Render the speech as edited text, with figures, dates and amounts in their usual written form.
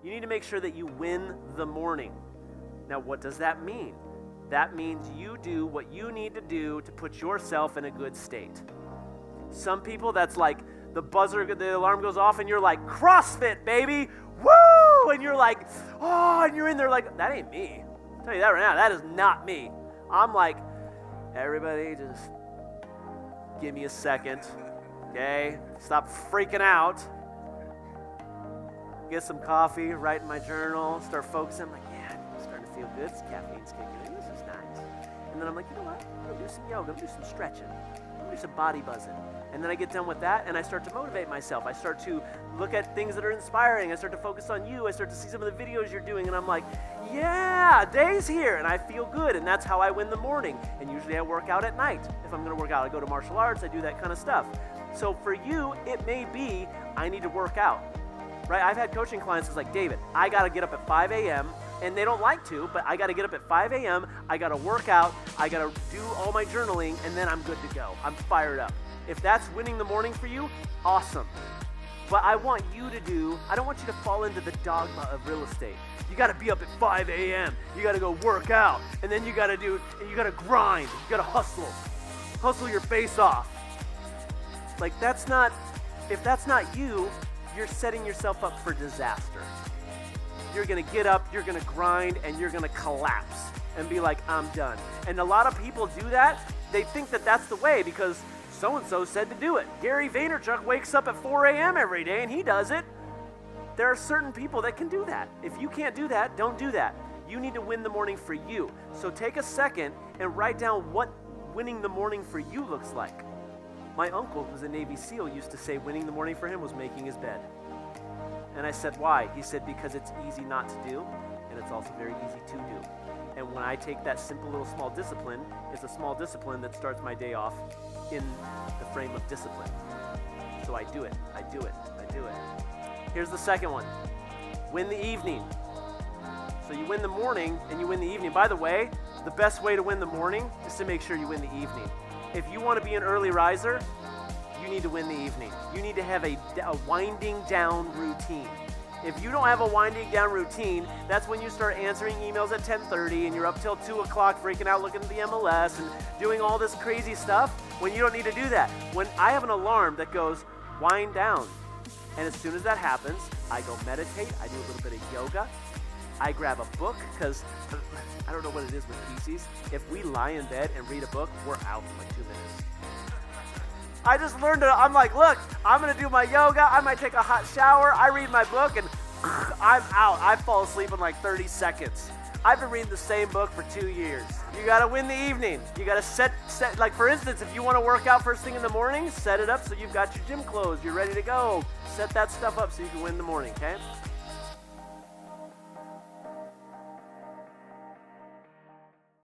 You need to make sure that you win the morning. Now, what does that mean? That means you do what you need to do to put yourself in a good state. Some people, that's like the alarm goes off and you're like, CrossFit, baby, woo! And you're like, oh, and you're in there like, that ain't me. I'll tell you that right now, that is not me. I'm like, everybody just give me a second, okay? Stop freaking out. Get some coffee, write in my journal, start focusing. I'm like, yeah, I'm starting to feel good. This caffeine's kicking in. This is nice. And then I'm like, you know what? I'm going to do some yoga. I'm going to do some stretching. I'm going to do some body buzzing. And then I get done with that, and I start to motivate myself. I start to look at things that are inspiring. I start to focus on you. I start to see some of the videos you're doing, and I'm like, yeah, day's here, and I feel good, and that's how I win the morning. And usually I work out at night. If I'm going to work out, I go to martial arts. I do that kind of stuff. So for you, it may be I need to work out. Right? I've had coaching clients that's like, David, I got to get up at 5 a.m., and they don't like to, but I got to get up at 5 a.m., I got to work out, I got to do all my journaling, and then I'm good to go. I'm fired up. If that's winning the morning for you, awesome. But I want you to I don't want you to fall into the dogma of real estate. You got to be up at 5 a.m., you got to go work out, and then you got to grind, you got to hustle your face off. Like if that's not you, you're setting yourself up for disaster. You're going to get up, you're going to grind, and you're going to collapse and be like, I'm done. And a lot of people do that. They think that that's the way because so-and-so said to do it. Gary Vaynerchuk wakes up at 4 a.m. every day, and he does it. There are certain people that can do that. If you can't do that, don't do that. You need to win the morning for you. So take a second and write down what winning the morning for you looks like. My uncle, who's a Navy SEAL, used to say winning the morning for him was making his bed. And I said, why? He said, because it's easy not to do, and it's also very easy to do. And when I take that simple little small discipline, it's a small discipline that starts my day off in the frame of discipline. So I do it. Here's the second one. Win the evening. So you win the morning and you win the evening. By the way, the best way to win the morning is to make sure you win the evening. If you want to be an early riser, you need to win the evening. You need to have a winding down routine. If you don't have a winding down routine, that's when you start answering emails at 10:30 and you're up till 2 o'clock freaking out looking at the MLS and doing all this crazy stuff when you don't need to do that. When I have an alarm that goes, wind down. And as soon as that happens, I go meditate, I do a little bit of yoga, I grab a book, because I don't know what it is with PCs. If we lie in bed and read a book, we're out in like 2 minutes. I just learned I'm like, look, I'm going to do my yoga, I might take a hot shower, I read my book, and I'm out. I fall asleep in like 30 seconds. I've been reading the same book for 2 years. You got to win the evening. You got to set, like for instance, if you want to work out first thing in the morning, set it up so you've got your gym clothes, you're ready to go. Set that stuff up so you can win the morning, okay?